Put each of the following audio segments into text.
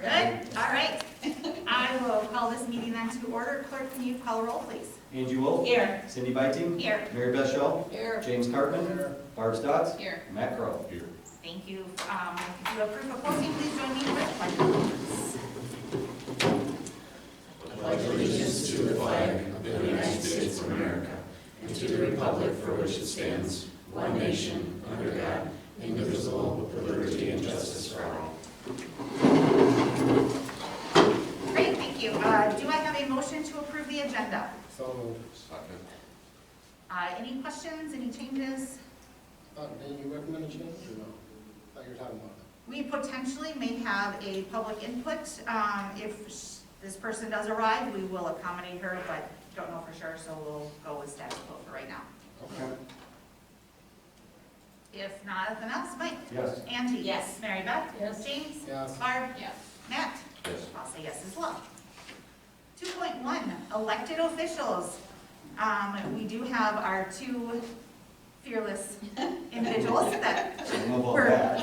We're good? All right. I will call this meeting then to order. Clerk, can you call a roll, please? Angie Wolf. Here. Cindy Biting. Here. Mary Beth Shaw. Here. James Cartman. Barb Stotts. Here. Matt Crowe. Here. Thank you. If you approve of posting, please join me with pledge of allegiance. I pledge allegiance to the flag of the United States of America and to the republic for which it stands, one nation, under God, indivisible, with liberty and justice for all. Great, thank you. Do I have a motion to approve the agenda? So moved. Second. Any questions, any changes? Did you recommend a change or no? Thought you were talking about it. We potentially may have a public input. If this person does arrive, we will accommodate her, but don't know for sure, so we'll go with status quo for right now. Okay. If nothing else, Mike? Yes. Angie? Yes. Mary Beth? Yes. James? Yes. Barb? Yes. Matt? Yes. I'll say yes as well. 2.1, elected officials. We do have our two fearless individuals that I don't know about we're that.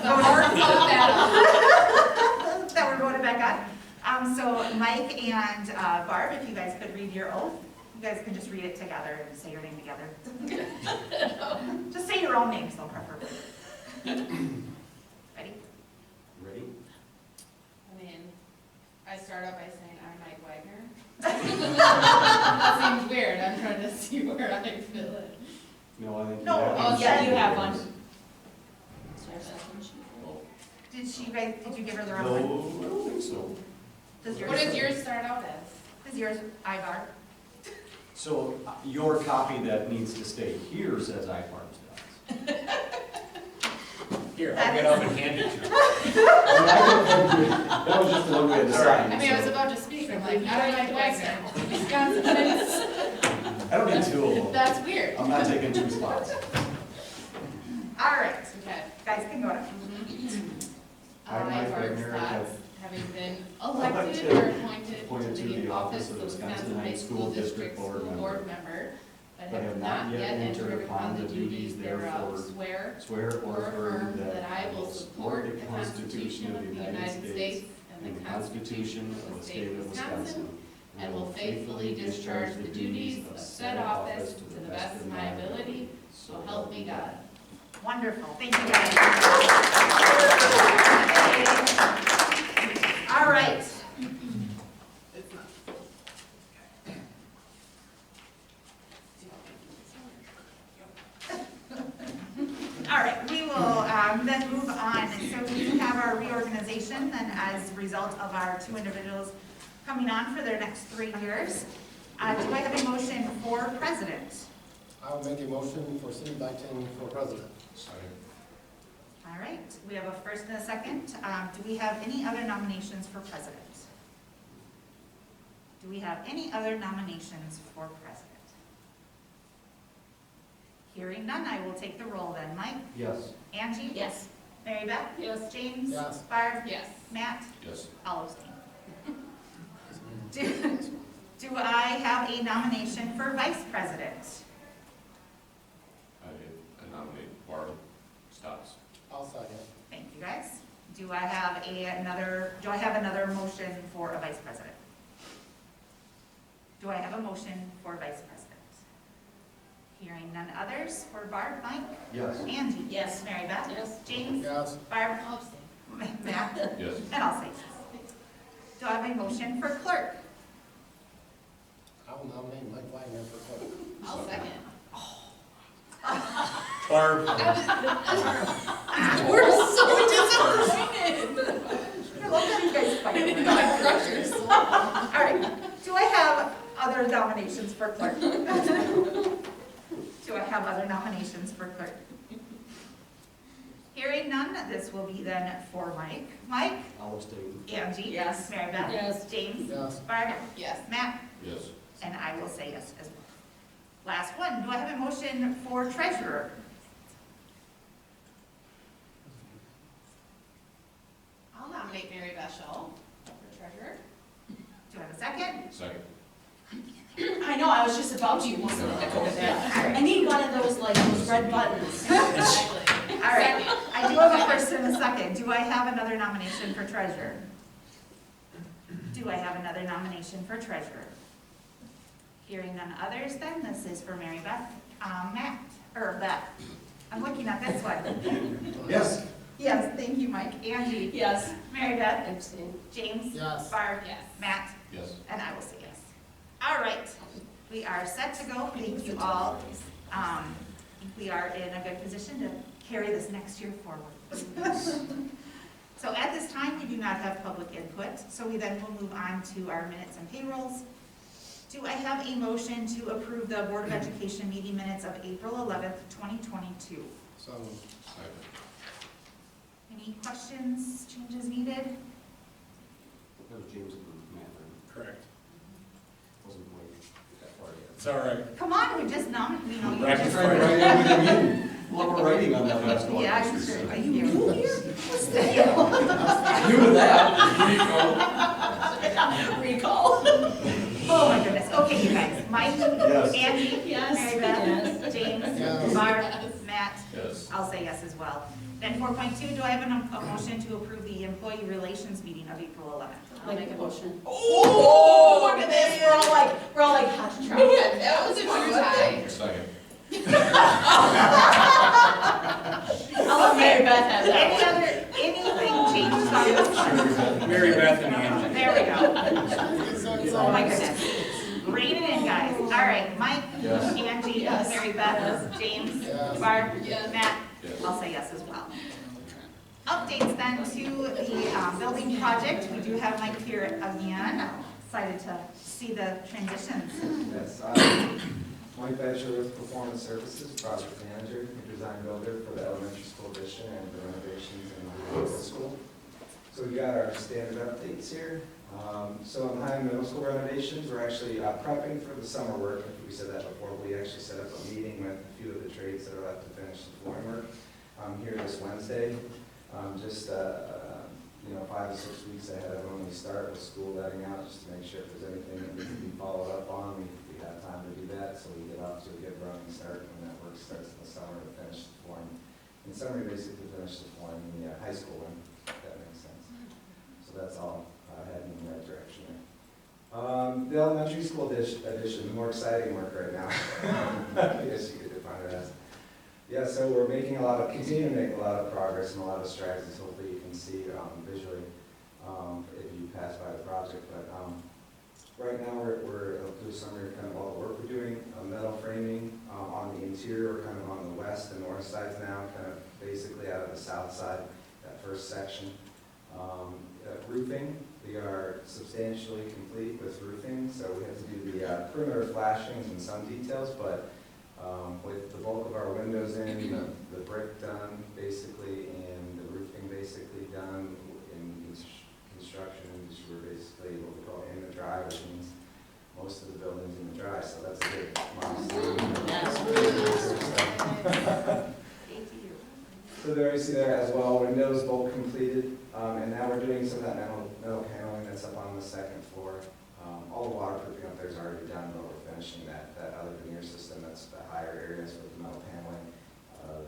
that we're voted back on. So Mike and Barb, if you guys could read your oath, you guys can just read it together and say your name together. Just say your own names, though, preferably. Ready? Ready? I mean, I start out by saying I'm Mike Wagner. That seems weird. I'm trying to see where I fill it. No, I think No, you have. oh, yeah, you have one. Did you give her the No, wrong one? I don't think so. Does yours, What does yours start out as? Is yours Ivar? So your copy that needs to stay here says I Farm Stotts. Here, I'll get up and hand it to you. That was just the one we had to sign. I mean, I was so about to speak. I'm like, I'm Mike Wagner. Wisconsin minutes. I don't need two of them. That's weird. I'm not taking two spots. All right, Okay. guys can go to. I, Mike I, Barb Wagner, Stotts, have having been elected or appointed to the office of the Wisconsin High School District School Board Member, but have not yet entered upon the duties thereof, swear or affirm that I will support the Constitution of the United States and the Constitution of the State of Wisconsin, and will faithfully discharge the duties of said office to the best of my ability, so help me God. Wonderful, thank you guys. All right. All right, we will then move on. So we do have our reorganization then as a result of our two individuals coming on for their next 3 years. Do I have a motion for president? I will make a motion for Cindy Biting for president. Second. All right, we have a first and a second. Do we have any other nominations for president? Do we have any other nominations for president? Hearing none, I will take the roll then. Mike? Yes. Angie? Yes. Mary Beth? Yes. James? Yes. Barb? Yes. Matt? Yes. I'll abstain. Do I have a nomination for vice president? I nominate Barb Stotts. I'll second. Thank you, guys. Do I have another motion for a vice president? Do I have a motion for vice president? Hearing none others, for Barb, Mike? Yes. Angie? Yes. Mary Beth? Yes. James? Yes. Barb? I'll abstain. Matt? Yes. And I'll say yes. Do I have a motion for clerk? I will nominate Mike Wagner for clerk. I'll second. Barb, We're so disappointed. I love that you guys fight. My crushers. All right, do I have other nominations for clerk? Do I have other nominations for clerk? Hearing none, this will be then for Mike. Mike? I'll abstain. Angie? Yes. Mary Beth? Yes. James? Yes. Barb? Yes. Matt? Yes. And I will say yes as well. Last one, do I have a motion for treasurer? I'll nominate Mary Beth Shaw for treasurer. Do I have a second? Second. I know, I was just about to use it. I need one of those, like, those red buttons. Exactly. All right, I do have a first and a second. Do I have another nomination for treasurer? Do I have another nomination for treasurer? Hearing none others, then this is for Mary Beth. Beth. I'm looking at this one. Yes. Yes, thank you, Mike. Angie. Yes. Mary Beth. Abstain. James. Yes. Barb. Yes. Matt. Yes. And I will say yes. All right, we are set to go. Thank you all. I think we are in a good position to carry this next year forward. So at this time, we do not have public input, so we then will move on to our minutes and payrolls. Do I have a motion to approve the Board of Education meeting minutes of April 11th, 2022? So, Any questions, changes needed? That was James and Matt, right? Correct. Wasn't Blake that far yet. It's all right. Come on, we just nominated, you know. you Right. just- Trying to write everything in. A lot more writing on that last one. Yeah, I'm sure, thank you. What's that? New to that. Recall. Oh my goodness, okay, you guys, Mike, Yes. Angie, Yes. Mary Beth, James, Yes. Barb, Matt, Yes. I'll say yes as well. Then 4.2, do I have a motion to approve the employee relations meeting of April 11th? I'll make a motion. Oh, look at this, we're all like hot to trot. That was a true tie. Second. I'll let Mary Beth have that one. Anything changes on this one? Mary Beth and Angie. There we go. Oh my goodness. Rein it in, guys. All right, Mike, Yes. Angie, Yes. Mary Beth, James, Yes. Barb, Yes. Matt, Yes. I'll say yes as well. Updates then to the building project. We do have Mike here again. Excited to see the transitions. Yes, Mike Betcher with Performance Services, project manager and design builder for the elementary school addition and the renovations in the middle school. So we got our standard updates here. So on the high and middle school renovations, we're actually prepping for the summer work. We said that before. We actually set up a meeting with a few of the trades that are left to finish the flooring work here this Wednesday. Just 5 to 6 weeks ahead of when we start with school letting out, just to make sure if there's anything that needs to be followed up on, we have time to do that, so we get off to a good running start when that work starts in the summer to finish the flooring. In summer, basically finish the flooring in the high school one, if that makes sense. So that's all heading in the right direction there. The elementary school addition, more exciting work right now. I guess you could define it as. Yeah, so we're continuing to make a lot of progress and a lot of strides, as hopefully you can see visually if you pass by the project. But right now we're do a summary of kind of all the work we're doing. Metal framing on the interior, we're kind of on the west and north sides now, kind of basically out of the south side, that first section. Roofing, we are substantially complete with roofing, so we have to do the perimeter flashings and some details, but with the bulk of our windows in, the brick done basically, and the roofing basically done in construction industry, we're basically what we call in the dry, which means most of the buildings in the dry, so that's a big milestone. So there you see there as well, windows both completed, and now we're doing some of that metal paneling that's up on the second floor. All the waterproofing up there is already done, but we're finishing that other veneer system, that's the higher areas with the metal paneling.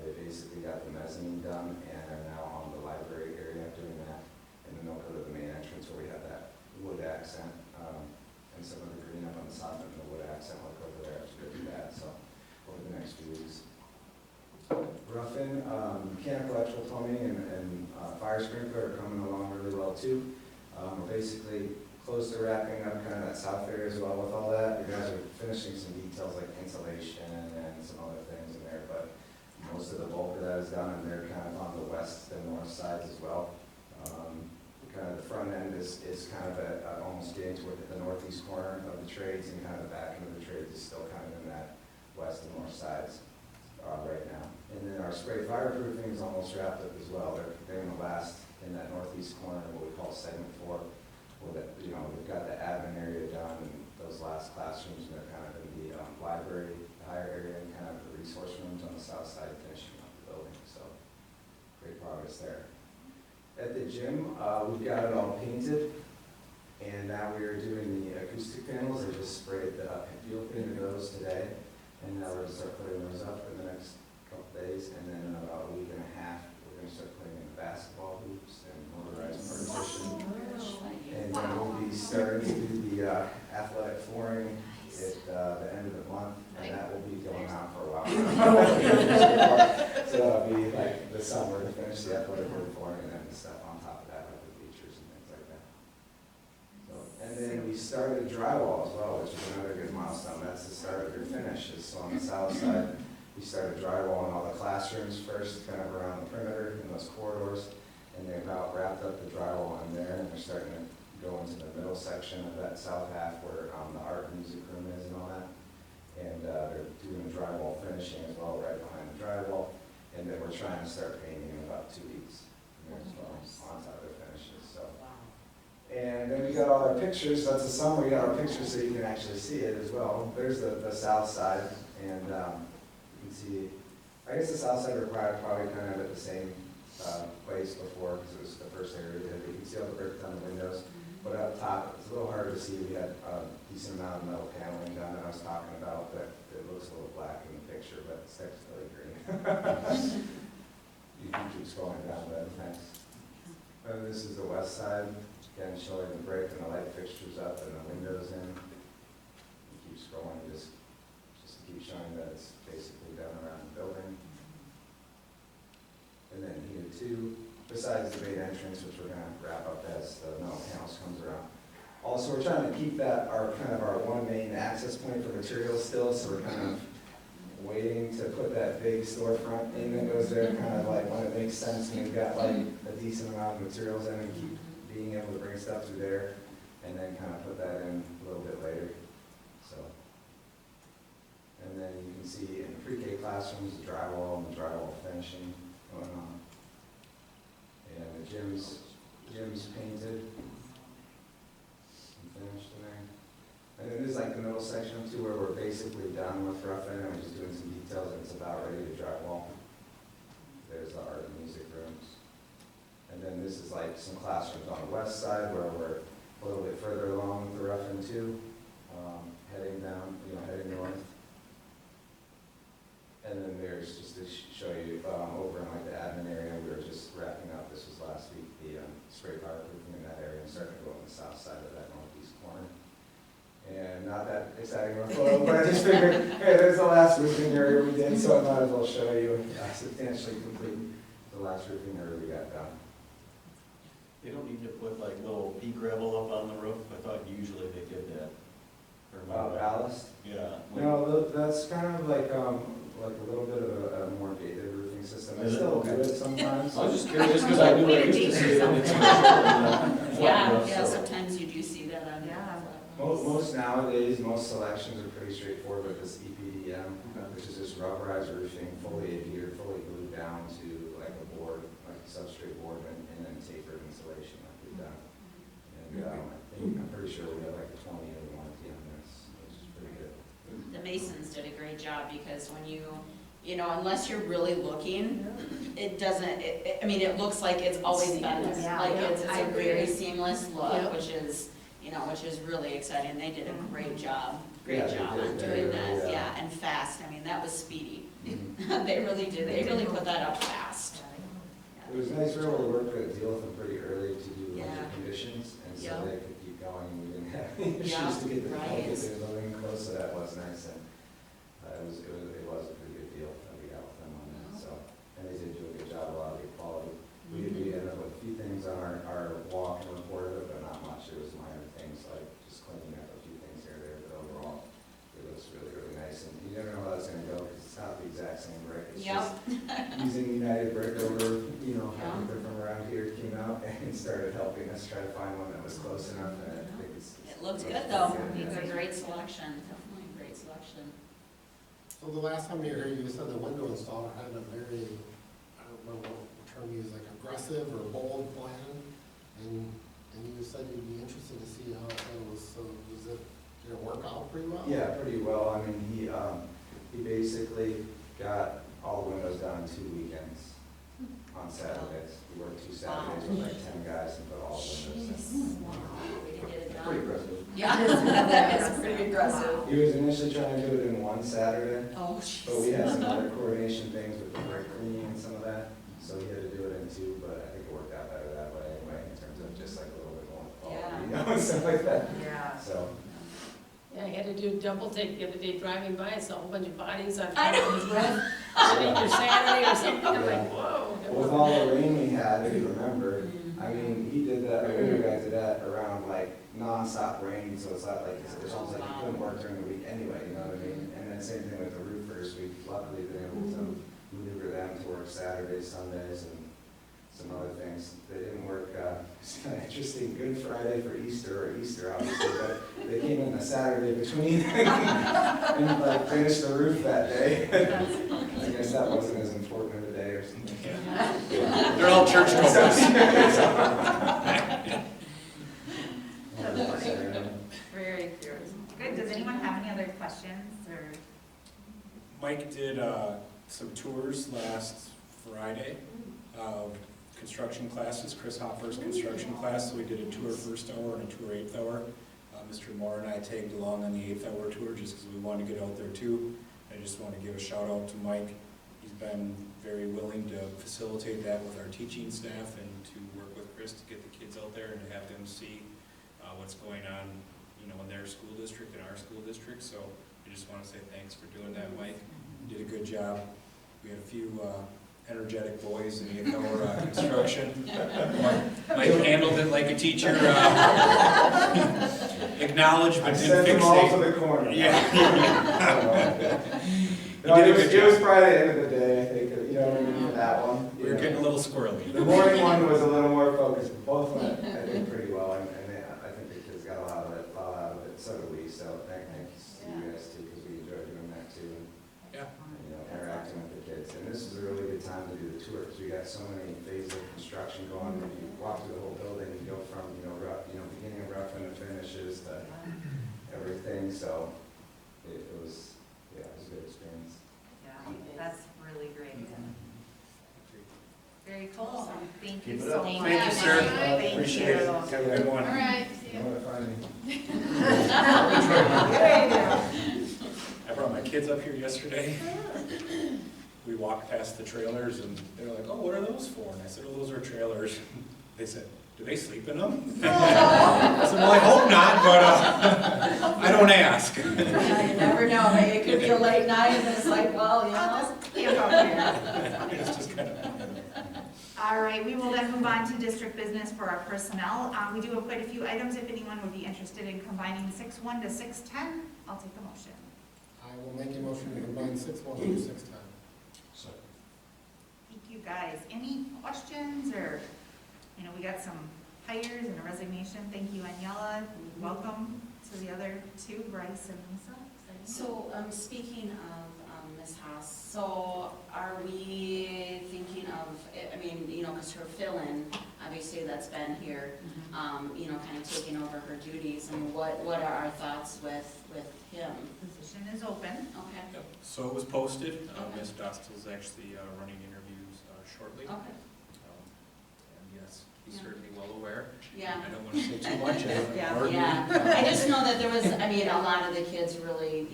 They basically got the mezzanine done and are now on the library area doing that. And then they'll go to the main entrance where we have that wood accent, and some of the green up on the side and the wood accent will go over there to do that, so over the next few weeks. Roughin, mechanical, electrical, plumbing, and fire sprinkler are coming along really well too. We're basically close to wrapping up kind of that south area as well with all that. You guys are finishing some details like insulation and some other things in there, but most of the bulk of that is done, and they're kind of on the west and north sides as well. Kind of the front end is kind of almost getting toward the northeast corner of the trades, and kind of the back end of the trades is still kind of in that west and north sides right now. And then our spray fireproofing is almost wrapped up as well. They're in the last, in that northeast corner, what we call segment 4. Well, we've got the admin area done, and those last classrooms, and they're kind of in the library, the higher area, and kind of the resource rooms on the south side, finishing up the building. So great progress there. At the gym, we've got it all painted, and now we are doing the acoustic panels. I just sprayed the fuel painted those today, and now we're going to start putting those up in the next couple days, and then in about a week and a half, we're going to start putting in the basketball hoops and motorized partition. And then we'll be starting starting to do the athletic flooring at the end of the month, and that will be going on for a while. So that'll be like the summer to finish the athletic flooring, and then the stuff on top of that, like the bleachers and things like that. So, and then we started drywall as well, which is another good milestone. That's the start of your finishes. So on the south side, we started drywalling all the classrooms first, kind of around the perimeter in those corridors, and they about wrapped up the drywall in there, and they're starting to go into the middle section of that south half where the art and music room is and all that. And they're doing the drywall finishing as well right behind the drywall. And then we're trying to start painting in about 2 weeks as well on top of the finishes. So. And then we got all our pictures. That's the summer. We got our pictures so you can actually see it as well. There's the south side, and you can see. I guess the south side required probably kind of at the same place before because it was the first area. You can see all the brick on the windows. But up top, it's a little harder to see. We had a decent amount of metal paneling down that I was talking about, but it looks a little black in the picture, but it's actually green. You can keep scrolling down, but next. This is the west side, again showing the brick and the light fixtures up and the windows in. You keep scrolling, just to keep showing that it's basically done around the building. And then here too, besides the main entrance, which we're going to wrap up as the metal panels comes around. Also, we're trying to keep that our one main access point for materials still, so we're kind of waiting to put that big storefront in that goes there, kind of like when it makes sense, and we've got like a decent amount of materials in and keep being able to bring stuff through there, and then kind of put that in a little bit later. So, and then you can see in the pre-K classrooms, the drywall and the drywall finishing going on. And the gym's painted and finished in there. And then there's like the middle section too where we're basically done with roughing and we're just doing some details and it's about ready to drywall. There's the art and music rooms. And then this is like some classrooms on the west side where we're a little bit further along with the roughing too, heading down, heading north. And then there's, just to show you, over in like the admin area, we were just wrapping up, this was last week, the spray fireproofing in that area and starting to go on the south side of that northeast corner. And not that exciting of a photo, but I just figured, hey, there's the last roofing area we did, so I might as well show you substantially complete the last roofing area we got done. They don't need to put like little pea gravel up on the roof? I thought usually they did that. Ballast? Yeah. No, that's kind of like a little bit of a more dated roofing system. I Is it? still do Okay. it sometimes. I was just curious because I knew I used to see it and it's Yeah, sometimes you do see that on. Yeah. Most nowadays, most selections are pretty straightforward with this EPDM, which is just rubberized roofing, fully adhered, fully glued down to like a board, like a substrate board, and then tapered insulation like we've done. And I'm pretty sure we have like a 20-year warranty on this, which is pretty good. The Masons did a great job because when you unless you're really looking, it doesn't, it looks like it's always been there. Yeah. Like it's I a agree. very seamless look, Yep. which is really exciting. They did a great job Yeah, they on did. doing that, Yeah. yeah, and fast. that was speedy. Mhm. They really did, they really put that up fast. It was nice, we were able to work with a deal with them pretty early to do Yeah. winter conditions, and so Yep. they could keep going, and we didn't have any Yeah, issues to get the right. building close, so that was nice, and it was a pretty good deal that we got with them on that, so, and they did do a good job, a lot of good quality. We ended up with a few things on our walk and report of it, but not much, it was minor things, like just cleaning up a few things here or there, but overall, it was really, really nice, and you never know how that's gonna go, because it's not the exact same brick, it's Yep. just using United Brick over, having brick from around here came out and started helping us try to find one that was close enough, and I think It looks good pretty though, good, it's yeah. a great selection, definitely a great selection. So the last time you were here, you said the window installer had a very, I don't remember what term you used, like aggressive or bold plan, and you said you'd be interested to see how it goes, so did it work out pretty well? Yeah, pretty well. I mean, he basically got all the windows done in 2 weekends on Saturdays. He worked 2 Saturdays with like 10 guys and put all the windows in. Wow, they did it Pretty done. aggressive. Yeah, that is pretty aggressive. He was initially trying to do it in one Saturday, Oh, but we had jeez. some other coordination things with the brick cleaning and some of that, so he had to do it in 2, but I think it worked out better that way anyway, in terms of just like a little bit more quality, Yeah. and stuff like that. Yeah. so. Yeah, I had to do a double take the other day driving by, I saw a whole bunch of bodies on I top of the road. Either Saturday or something, I'm like, whoa. With all the rain we had, if you remember, I mean, he did that, or you guys did that around like nonstop rain, so it's not like, it's almost like he couldn't work during the week anyway, you know what I mean? And then same thing with the roofers, we luckily been able to maneuver them to work Saturdays, Sundays, and some other things. They didn't work, it's kind of interesting, Good Friday for Easter, or Easter obviously, but they came in the Saturday between and like finished the roof that day. I guess that wasn't as important of a day or something. They're all church goers. Very good. Does anyone have any other questions or? Mike did some tours last Friday of construction classes, Chris Hopper's construction class. So we did a tour first hour and a tour 8th hour. Mr. Moore and I tagged along on the 8th hour tour just because we wanted to get out there too. I just want to give a shout out to Mike. He's been very willing to facilitate that with our teaching staff and to work with Chris to get the kids out there and to have them see what's going on, you know, in their school district and our school district. So I just want to say thanks for doing that, Mike. You did a good job. We had a few energetic boys in the 8th hour construction. Mike handled it like a teacher. Acknowledged but I didn't sent fix them all to it. the corner. Yeah. No, You did a it was, good it was job. probably the end of the day, I think, you know, what I mean, for that one. We were getting a little squirrely. The morning one was a little more focused, but both went, I think, pretty well, and I think the kids got a lot out of it, so did we, so thanks to you guys too, because we enjoyed doing that too, and, Yeah. you know, interacting with the kids. And this is a really good time to do the tour, because we got so many phases of construction going, when you walk through the whole building, you go from, beginning of rough and finishes to everything, so it was a good experience. Yeah, that's really great. Very cool. Thank you Keep it so up. much. Thank you, sir. Thank Appreciate it. you. Have a good one. All right, see You ya. know what, finally. I brought my kids up here yesterday. We walked past the trailers and they were like, oh, what are those for? And I said, oh, those are trailers. They said, do they sleep in them? I said, well, I hope not, but I don't ask. You never know, maybe it could be a late night and it's like, well, you know. Camp out here. It's just kind of. All right, we will then move on to district business for our personnel. We do have quite a few items. If anyone would be interested in combining 6-1 to 6-10, I'll take a motion. I will make a motion to combine 6-1 and 6-10. Thank you, guys. Any questions or, we got some hires and a resignation. Thank you, Aniela. Welcome to the other two, Bryce and Lisa. Exciting. So, speaking of Ms. Haas, so are we thinking of, because her fill-in, obviously that's been here, kind of taking over her duties, and what are our thoughts with him? Position is open. Okay, Yep. So it was posted. Okay. Ms. Dostal's actually running interviews shortly. okay, And yes, he's certainly well aware. yeah. I don't want to say too much. I haven't Yeah. heard Yeah, I just know that there was, a lot of the kids really,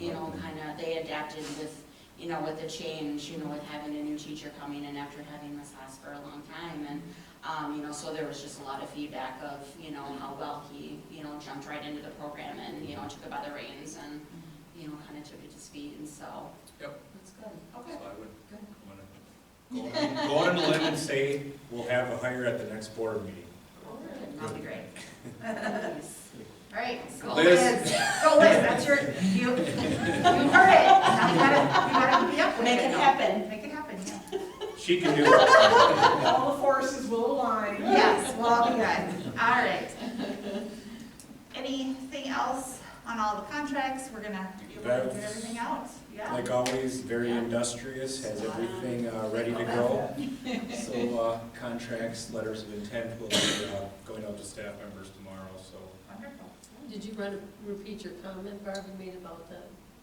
they adapted with, with the change, with having a new teacher coming in after having Ms. Haas for a long time, and, so there was just a lot of feedback of, how well he, jumped right into the program and, took it by the reins and, kind of took it to speed, and so. Yep. That's good, So okay, I would good. want to go on a limb and say we'll have a hire at the next board meeting. That'll be great. Nice. All right, go Liz. Liz. Go Liz, that's your, you heard it. Now you gotta be up with Make it now. happen. Make it happen, yeah. She can do it. All the forces will align. Yes, we'll all be good. All right. Anything else on all the contracts? We're gonna be able to get everything out? Yeah. Like always, very industrious, has everything ready to go. So contracts, letters of intent will be going out to staff members tomorrow, so. Wonderful. Did you repeat your comment Barbie made about the,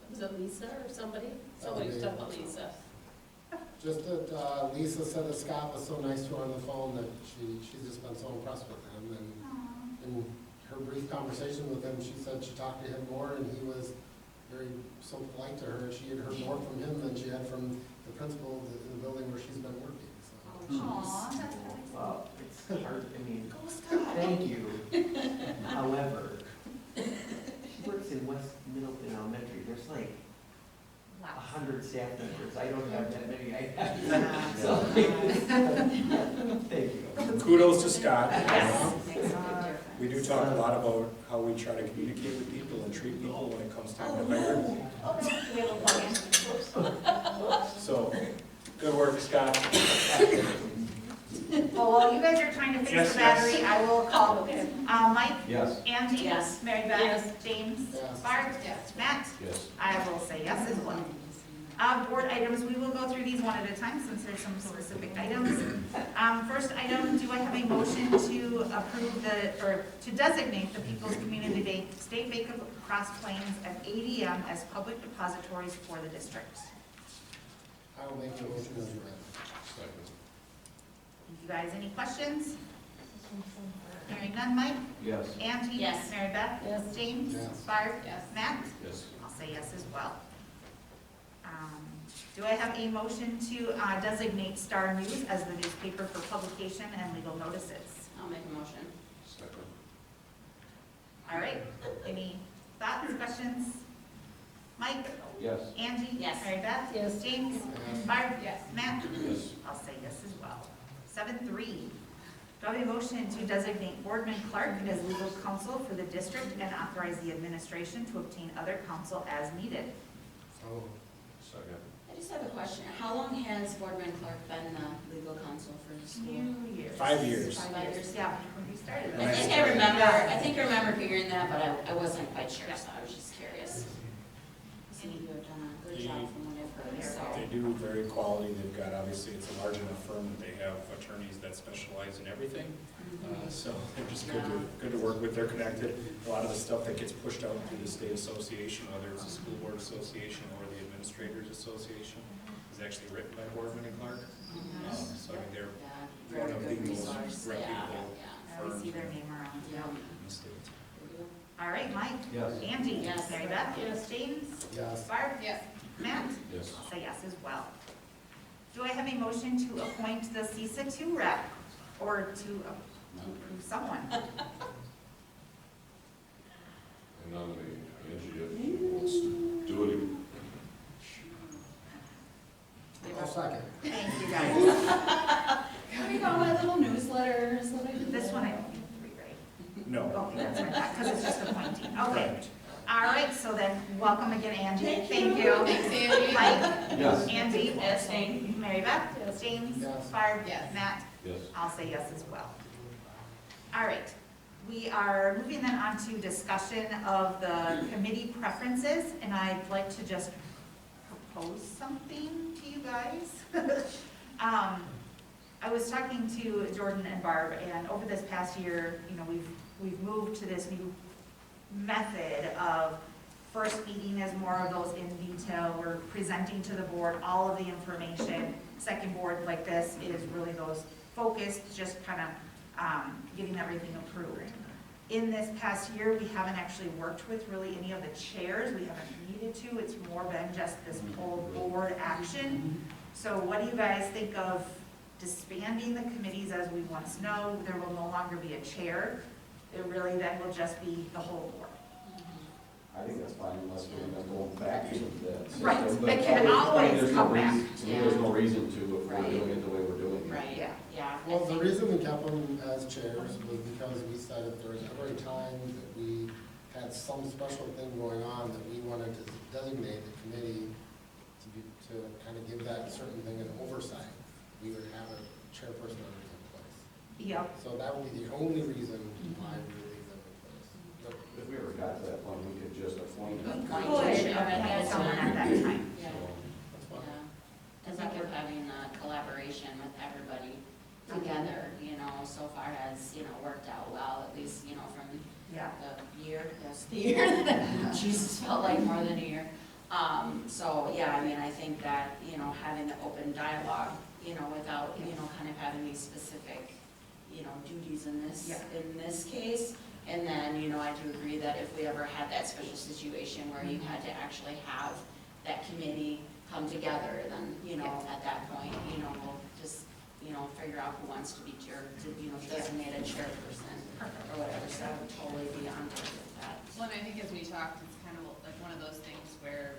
was it Lisa or somebody? Somebody was talking about Lisa. Just that Lisa said that Scott was so nice to her on the phone that she's just been so impressed with him. And in her brief conversation with him, she said she talked to him more and he was so polite to her. She had heard more from him than she had from the principal in the building where she's been working. So. Aw, that's really cool. Well, it's hard, Go Scott. thank you. However, works in West Middleton Elementary, there's like 100 staff members. I don't have that many. So, thank you. Kudos to Scott. Yes, makes a big difference. We do talk a lot about how we try to communicate with people and treat people when it comes time to hire. We have a plug-in. So, good work, Scott. Well, while you guys are trying to fix Yes, the battery, yes. I will call, Mike, Yes. Angie, Yes. Mary Beth, James, Yes. Barb, Yes. Matt. Yes. I will say yes as well. Board items, we will go through these one at a time since there's some specific items. First item, do I have a motion to approve or to designate the People's Community Bank State Bank of Cross Plains and ADM as public depositories for the district? I will make the motion as read. You guys, any questions? Hearing none, Mike? Yes. Angie? Yes. Mary Beth? Yes. James? Yes. Barb? Yes. Matt? Yes. I'll say yes as well. Do I have a motion to designate Star News as the newspaper for publication and legal notices? I'll make a motion. All right, any thoughts, questions? Mike? Yes. Angie? Yes. Mary Beth? Yes. James? Yes. Barb? Yes. Matt? Yes. I'll say yes as well. 7.3, do I have a motion to designate Boardman Clark as legal counsel for the district and authorize the administration to obtain other counsel as needed? So, Second. I just have a question. How long has Boardman Clark been the legal counsel for the school? 2 years. 5 years. 5 5 years, years. yeah, when we started. I think I remember hearing that, but I wasn't quite sure, so I was just curious. Seem to have done a good job from what I've heard, so. They do very quality. They've got, obviously, it's a large enough firm that they have attorneys that specialize in everything. So they're just good to work with. They're connected. A lot of the stuff that gets pushed out through the state association, whether it's the school board association or the administrators association, is actually written by Boardman and Clark. So I mean, they're Yeah, one very of good the most resource, reputable yeah. I always see their name around, yeah. in the state. All right, Mike? Yes. Angie? Yes. Mary Beth? Yes. James? yes. Barb? Yes. Matt? Yes. I'll say yes as well. Do I have a motion to appoint the CISA 2 rep or to approve someone? And nominate Angie if she wants to do it. I'll second. Thank you, guys. Can we go my little newsletters that I do? This one I don't need to rewrite. No. Oh, that's right, because it's just appointing. Okay. Right. All right, so then, welcome again, Angie. Thank you. Thanks, Andy. Mike? Yes. Angie? Abstain. Mary Beth? James? Yes. Barb? Yes. Matt? Yes. I'll say yes as well. All right, we are moving then on to discussion of the committee preferences, and I'd like to just propose something to you guys. I was talking to Jordan and Barb, and over this past year, you know, we've moved to this new method of first meeting is more of those in detail, we're presenting to the board all of the information. Second board like this is really those focused, just kind of getting everything approved. In this past year, we haven't actually worked with really any of the chairs, we haven't needed to, it's more been just this whole board action. So what do you guys think of disbanding the committees as we once know? There will no longer be a chair, it really then will just be the whole board. I think that's fine unless we're gonna go back to that system. Right, but it can I mean, always there's no come back. reason- To me, there's no reason to if we're Right. doing it the way we're doing it. Right, Yeah. yeah. I Well, the think- reason we kept them as chairs was because we said if there was ever a time that we had some special thing going on, that we wanted to designate the committee to kind of give that certain thing an oversight, we would have a chairperson already in place. Yep. So that would be the only reason why we would leave them in place. But If we ever got to that point, we could just appoint Appoint them. a chair. Appoint someone at that time. Yeah, that's fine. yeah. I think of having a collaboration with everybody together, you know, so far has, you know, worked out well, at least, you know, from Yeah. the year, yes, the year that Jesus felt like more than a year. So, yeah, I mean, I think that, you know, having the open dialogue, you know, without, you know, kind of having these specific, you know, duties in this case. And then, you know, I do agree that if we ever had that special situation where you had to actually have that committee come together, then, you know, at that point, you know, we'll just, you know, figure out who wants to be chair, to, you know, designate a chairperson or whatever, so I would totally be on board with that. So, Well, and I think as we talked, it's kind of like one of those things where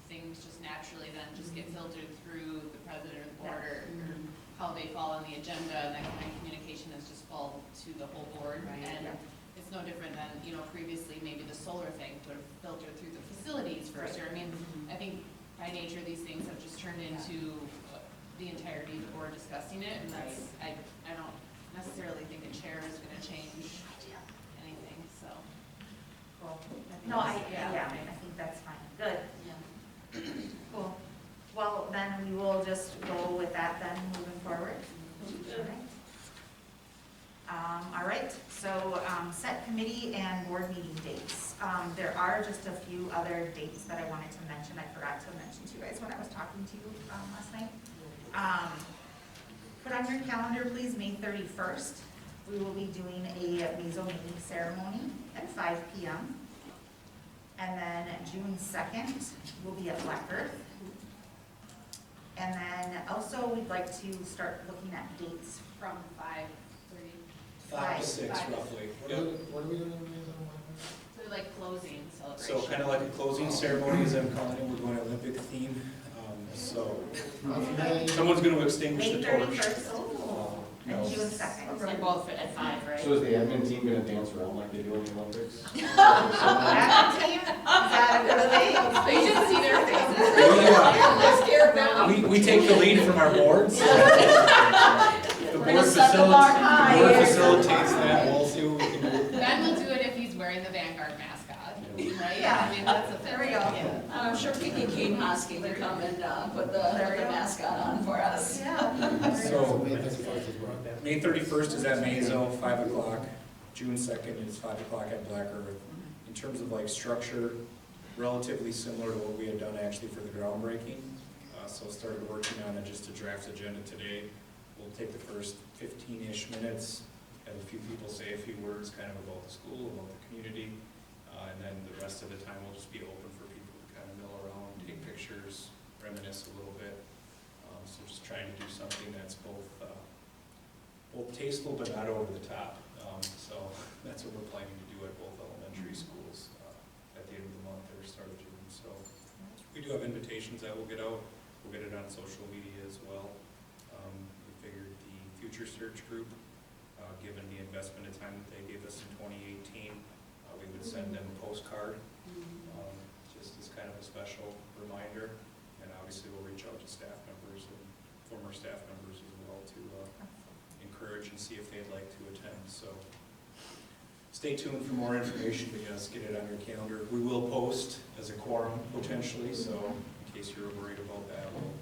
things just naturally then just get filtered through the president or the board or how they fall on the agenda, and that kind of communication is just fall to the whole board. Right. And it's no different than, you know, previously maybe the solar thing would have filtered through the facilities first. Or, I mean, I think by nature, these things have just turned into the entirety of the board discussing it, and that's, I don't necessarily think a chair is gonna change anything, so. Cool. No, I think that's fine. Good. Yeah. Cool. Well, then we will just go with that then moving forward. All right, so set committee and board meeting dates. There are just a few other dates that I wanted to mention. I forgot to mention to you guys when I was talking to you last night. Put on your calendar, please, May 31st. We will be doing a meso naming ceremony at 5 p.m. And then June 2nd, we'll be at Black Earth. And then also, we'd like to start looking at dates. From 5:30. 5 to 6 5. roughly. What are we doing? So like closing celebration. So kind of like a closing ceremony, as I'm calling it, we're going Olympic theme. So someone's going to extinguish May the torch. 31st and June 2nd. And both at 5, right? So is the admin team gonna dance around like they do in the Olympics? That team, is that a good thing? They should see their faces. They're scared now. We take the lead from our boards. The We're gonna set the bar high. board facilitates that, we'll see what we can do. Ben will do it if he's wearing the Vanguard mascot, right? Yeah. I mean, that's a There we go. Yeah. I'm sure Kiki Kane Hosking can come and put the mascot on for us. Yeah. So May 31st is wrong. May 31st is at Mazo, 5 o'clock. June 2nd is 5 o'clock at Black Earth. In terms of like structure, relatively similar to what we had done actually for the groundbreaking. So started working on it, just a draft agenda today. We'll take the first 15-ish minutes, have a few people say a few words kind of about the school, about the community, and then the rest of the time will just be open for people to kind of mill around, take pictures, reminisce a little bit. So just trying to do something that's both tasteful but not over the top. So that's what we're planning to do at both elementary schools at the end of the month or start of June. So we do have invitations that will get out. We'll get it on social media as well. We figured the Future Search Group, given the investment of time that they gave us in 2018, we would send them a postcard, just as kind of a special reminder. And obviously we'll reach out to staff members and former staff members as well to encourage and see if they'd like to attend. So stay tuned for more information, but yes, get it on your calendar. We will post as a quorum potentially, so in case you're worried about that, we'll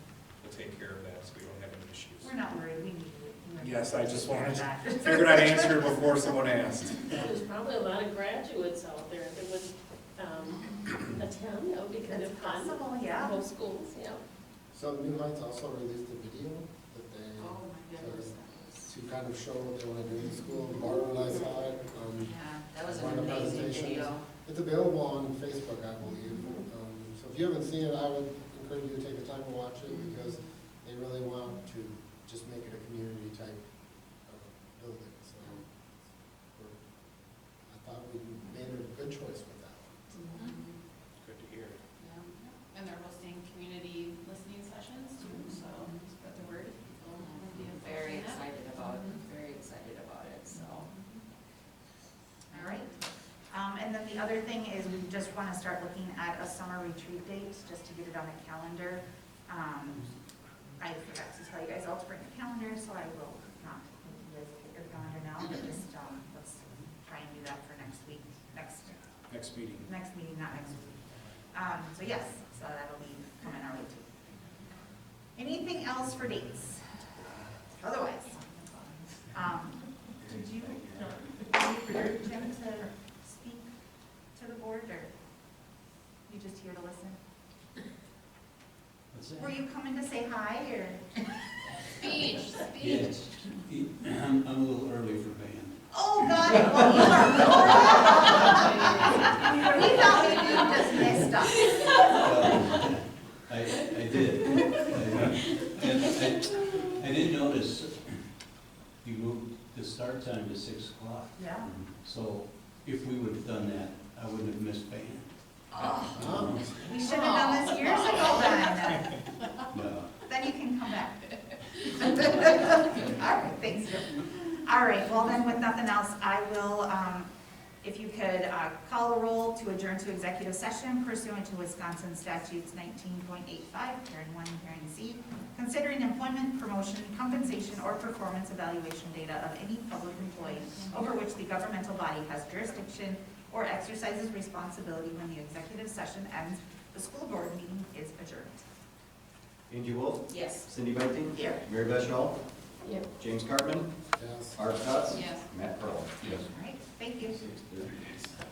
take care of that so we don't have any issues. We're not worried, we need it. Yes, I just wanted to figure I'd answer before someone asked. There's probably a lot of graduates out there that would attend, that would be kind of It's fun. possible, yeah. Most schools, yeah. So New Heights also released a video that they, Oh, my goodness. to kind of show what they want to do in school. Barbara and I saw it. Yeah, that was One an of the amazing presentations. video. It's available on Facebook, I believe. So if you haven't seen it, I would encourage you to take the time to watch it because they really want to just make it a community type building. So I thought we made a good choice with that one. Good to hear. Yeah. And they're hosting community listening sessions too, so spread the word. People will be involved Very in that. excited about it, very excited about it, so. All right. And then the other thing is we just want to start looking at a summer retreat date, just to get it on the calendar. I forgot to tell you guys all to bring a calendar, so I will not make you guys take your calendar now, but just, let's try and do that for next week, next Next meeting. not next week. So yes, so that'll be coming our way too. Anything else for dates? Otherwise, did you prepare Jim to speak to the board, or you just here to listen? Were you coming to say hi, or? Speech. Yes, I'm a little early for band. Oh, got it. Well, you are. We thought maybe you just missed us. I did. And I did notice you moved the start time to 6 o'clock. Yeah. So if we would have done that, I wouldn't have missed paying. Oh, we should have done this years ago then. No. Then you can come back. All right, thanks, Joe. All right, well then, with nothing else, I will, if you could call a roll to adjourn to executive session pursuant to Wisconsin statutes 19.85, parent 1, parent C, considering employment, promotion, compensation, or performance evaluation data of any public employee over which the governmental body has jurisdiction or exercises responsibility when the executive session ends. The school board meeting is adjourned. Angie Wolf, Yes. Cindy Bunting, Here. Mary Beth Shaw, Yep. James Cartman, Yes. Art Stutz, Yes. Matt Pearl. Yes. All right, thank you. 6:30.